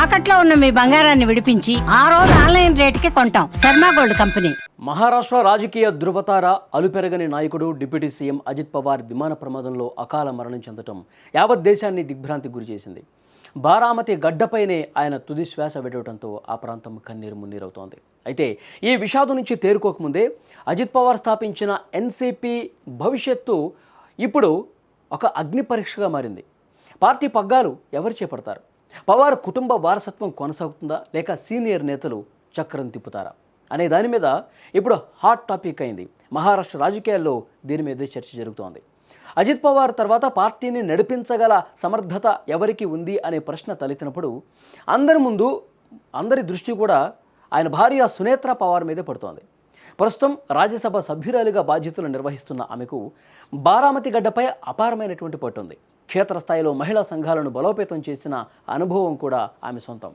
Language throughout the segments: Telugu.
తాకట్లో ఉన్న మీ బంగారాన్ని విడిపించి ఆ రోజు ఆన్లైన్ రేటుకి కొంటాం. Sharma gold company. మహారాష్ట్ర రాజకీయ ధృవతార అలుపెరగని నాయకుడు డిప్యూటీ సీఎం అజిత్ పవార్ విమాన ప్రమాదంలో అకాల మరణం చెందటం యావత్ దేశాన్ని దిగ్భ్రాంతికి గురిచేసింది. బారామతి గడ్డపైనే ఆయన తుది శ్వాస విడవడంతో ఆ ప్రాంతం కన్నీరు మున్నీరవుతోంది. అయితే ఈ విషాదం నుంచి తేరుకోకముందే అజిత్ పవార్ స్థాపించిన ఎన్సీపీ భవిష్యత్తు ఇప్పుడు ఒక అగ్ని పరీక్షగా మారింది. పార్టీ పగ్గాలు ఎవరు చేపడతారు? పవార్ కుటుంబ వారసత్వం కొనసాగుతుందా, లేక సీనియర్ నేతలు చక్రం తిప్పుతారా అనే దాని మీద ఇప్పుడు హాట్ టాపిక్ అయింది. మహారాష్ట్ర రాజకీయాల్లో దీని మీదే చర్చ జరుగుతోంది. అజిత్ పవార్ తర్వాత పార్టీని నడిపించగల సమర్థత ఎవరికి ఉంది అనే ప్రశ్న తలెత్తినప్పుడు అందరి దృష్టి కూడా ఆయన భార్య సునేత్రా పవార్ మీదే పడుతోంది. ప్రస్తుతం రాజ్యసభ సభ్యురాలిగా బాధ్యతలు నిర్వహిస్తున్న ఆమెకు బారామతి గడ్డపై అపారమైనటువంటి పట్టుంది. క్షేత్రస్థాయిలో మహిళా సంఘాలను బలోపేతం చేసిన అనుభవం కూడా ఆమె సొంతం.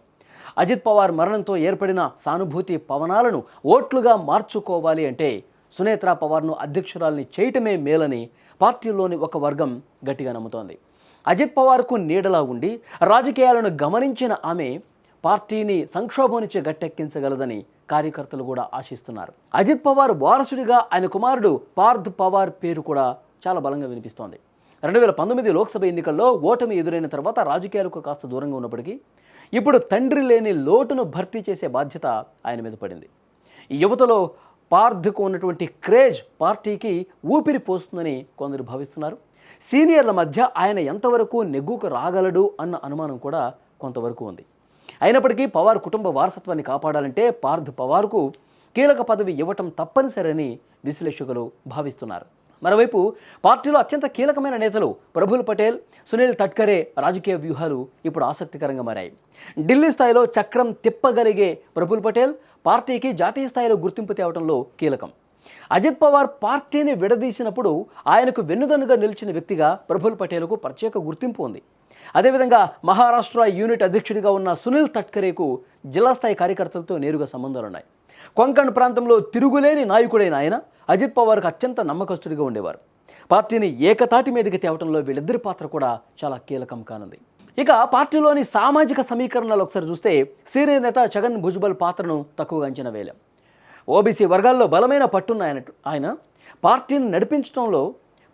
అజిత్ పవార్ మరణంతో ఏర్పడిన సానుభూతి పవనాలను ఓట్లుగా మార్చుకోవాలి అంటే సునేత్రా పవార్ను అధ్యక్షురాల్ని చేయటమే మేలని పార్టీలోని ఒక వర్గం గట్టిగా నమ్ముతోంది. అజిత్ పవార్కు నీడలా ఉండి రాజకీయాలను గమనించిన ఆమె పార్టీని సంక్షోభం నుంచి గట్టెక్కించగలదని కార్యకర్తలు కూడా ఆశిస్తున్నారు. అజిత్ పవార్ వారసుడిగా ఆయన కుమారుడు పార్థ్ పవార్ పేరు కూడా చాలా బలంగా వినిపిస్తోంది. 2019 లోక్సభ ఎన్నికల్లో ఓటమి ఎదురైన తర్వాత రాజకీయాలకు కాస్త దూరంగా ఉన్నప్పటికీ ఇప్పుడు తండ్రి లేని లోటును భర్తీ చేసే బాధ్యత ఆయన మీద పడింది. ఈ యువతలో పార్థ్కు ఉన్నటువంటి క్రేజ్ పార్టీకి ఊపిరి పోస్తుందని కొందరు భావిస్తున్నారు. సీనియర్ల మధ్య ఆయన ఎంతవరకు నెగ్గుకు రాగలడు అన్న అనుమానం కూడా కొంతవరకు ఉంది. అయినప్పటికీ పవార్ కుటుంబ వారసత్వాన్ని కాపాడాలంటే పార్థ్ పవార్కు కీలక పదవి ఇవ్వటం తప్పనిసరని విశ్లేషకులు భావిస్తున్నారు. మరోవైపు పార్టీలో అత్యంత కీలకమైన నేతలు ప్రఫుల్ పటేల్, సునీల్ తట్కరే రాజకీయ వ్యూహాలు ఇప్పుడు ఆసక్తికరంగా మారాయి. ఢిల్లీ స్థాయిలో చక్రం తిప్పగలిగే ప్రఫుల్ పటేల్ పార్టీకి జాతీయ స్థాయిలో గుర్తింపు తేవడంలో కీలకం. అజిత్ పవార్ పార్టీని విడదీసినప్పుడు ఆయనకు వెన్నుదన్నుగా నిలిచిన వ్యక్తిగా ప్రఫుల్ పటేల్కు ప్రత్యేక గుర్తింపు ఉంది. అదేవిధంగా మహారాష్ట్ర యూనిట్ అధ్యక్షుడిగా ఉన్న సునీల్ తట్కరేకు జిల్లా స్థాయి కార్యకర్తలతో నేరుగా సంబంధాలున్నాయి. కొంకణ్ ప్రాంతంలో తిరుగులేని నాయకుడైన ఆయన అజిత్ పవార్కు అత్యంత నమ్మకస్తుడిగా ఉండేవారు. పార్టీని ఏకతాటి మీదకి తేవటంలో వీళ్ళిద్దరి పాత్ర కూడా చాలా కీలకం కానుంది. ఇక పార్టీలోని సామాజిక సమీకరణలు ఒకసారి చూస్తే సీనియర్ నేత ఛగన్ భుజ్బల్ పాత్రను తక్కువగా అంచనా వేయలేం. ఓబీసీ వర్గాల్లో బలమైన పట్టున్న ఆయన పార్టీని నడిపించడంలో,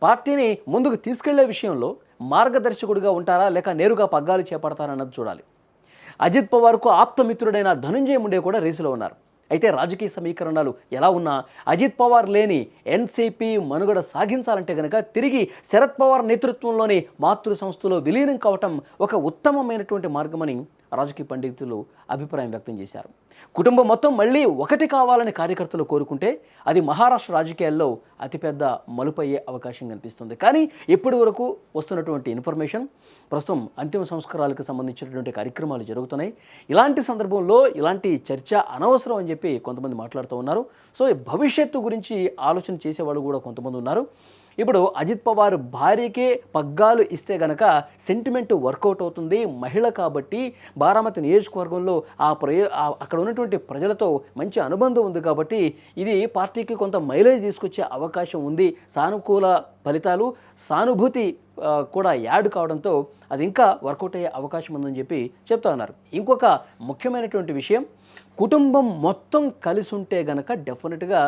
పార్టీని ముందుకు తీసుకెళ్లే విషయంలో మార్గదర్శకుడిగా ఉంటారా, లేక నేరుగా పగ్గాలు చేపడతారా అన్నది చూడాలి. అజిత్ పవార్కు ఆప్తమిత్రుడైన ధనుంజయ ముండే కూడా రేసులో ఉన్నారు. అయితే రాజకీయ సమీకరణాలు ఎలా ఉన్నా అజిత్ పవార్ లేని ఎన్సీపీ మనుగడ సాగించాలంటే కనుక తిరిగి శరద్ పవార్ నేతృత్వంలోని మాతృ సంస్థలో విలీనం కావటం ఒక ఉత్తమమైనటువంటి మార్గమని రాజకీయ పండితులు అభిప్రాయం వ్యక్తం చేశారు. కుటుంబం మొత్తం మళ్ళీ ఒకటి కావాలని కార్యకర్తలు కోరుకుంటే అది మహారాష్ట్ర రాజకీయాల్లో అతిపెద్ద మలుపయ్యే అవకాశం కనిపిస్తుంది. కానీ ఇప్పటి వరకు వస్తున్నటువంటి ఇన్ఫర్మేషన్ ప్రస్తుతం అంతిమ సంస్కారాలకు సంబంధించినటువంటి కార్యక్రమాలు జరుగుతున్నాయి. ఇలాంటి సందర్భంలో ఇలాంటి చర్చ అనవసరం అని చెప్పి కొంతమంది మాట్లాడుతూ ఉన్నారు. సో భవిష్యత్తు గురించి ఆలోచన చేసేవాళ్ళు కూడా కొంతమంది ఉన్నారు. ఇప్పుడు అజిత్ పవార్ భార్యకే పగ్గాలు ఇస్తే గనక సెంటిమెంట్ వర్కౌట్ అవుతుంది. మహిళ కాబట్టి బారామతి నియోజకవర్గంలో అక్కడ ఉన్నటువంటి ప్రజలతో మంచి అనుబంధం ఉంది కాబట్టి ఇది పార్టీకి కొంత మైలేజ్ తీసుకొచ్చే అవకాశం ఉంది. సానుకూల ఫలితాలు, సానుభూతి కూడా యాడ్ కావడంతో అది ఇంకా వర్కౌట్ అయ్యే అవకాశం ఉందని చెప్పి చెప్తా ఉన్నారు. ఇంకొక ముఖ్యమైనటువంటి విషయం, కుటుంబం మొత్తం కలిసి ఉంటే గనక డెఫినెట్గా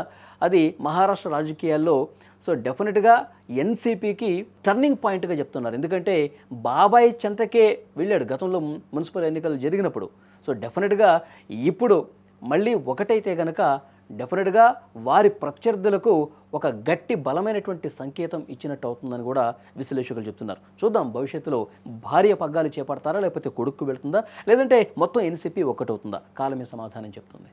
అది మహారాష్ట్ర రాజకీయాల్లో డెఫినెట్గా ఎన్సీపీకి టర్నింగ్ పాయింట్గా చెప్తున్నారు. ఎందుకంటే బాబాయ్ చెంతకే వెళ్ళాడు గతంలో మున్సిపల్ ఎన్నికలు జరిగినప్పుడు. డెఫినెట్గా ఇప్పుడు మళ్ళీ ఒకటైతే గనక డెఫినెట్గా వారి ప్రత్యర్థులకు ఒక గట్టి బలమైనటువంటి సంకేతం ఇచ్చినట్టు అవుతుందని కూడా విశ్లేషకులు చెప్తున్నారు. చూద్దాం భవిష్యత్తులో భార్య పగ్గాలు చేపడతారా, లేకపోతే కొడుకు వెళ్తుందా, లేదంటే మొత్తం ఎన్సీపీ ఒక్కటవుతుందా? కాలమే సమాధానం చెప్తుంది.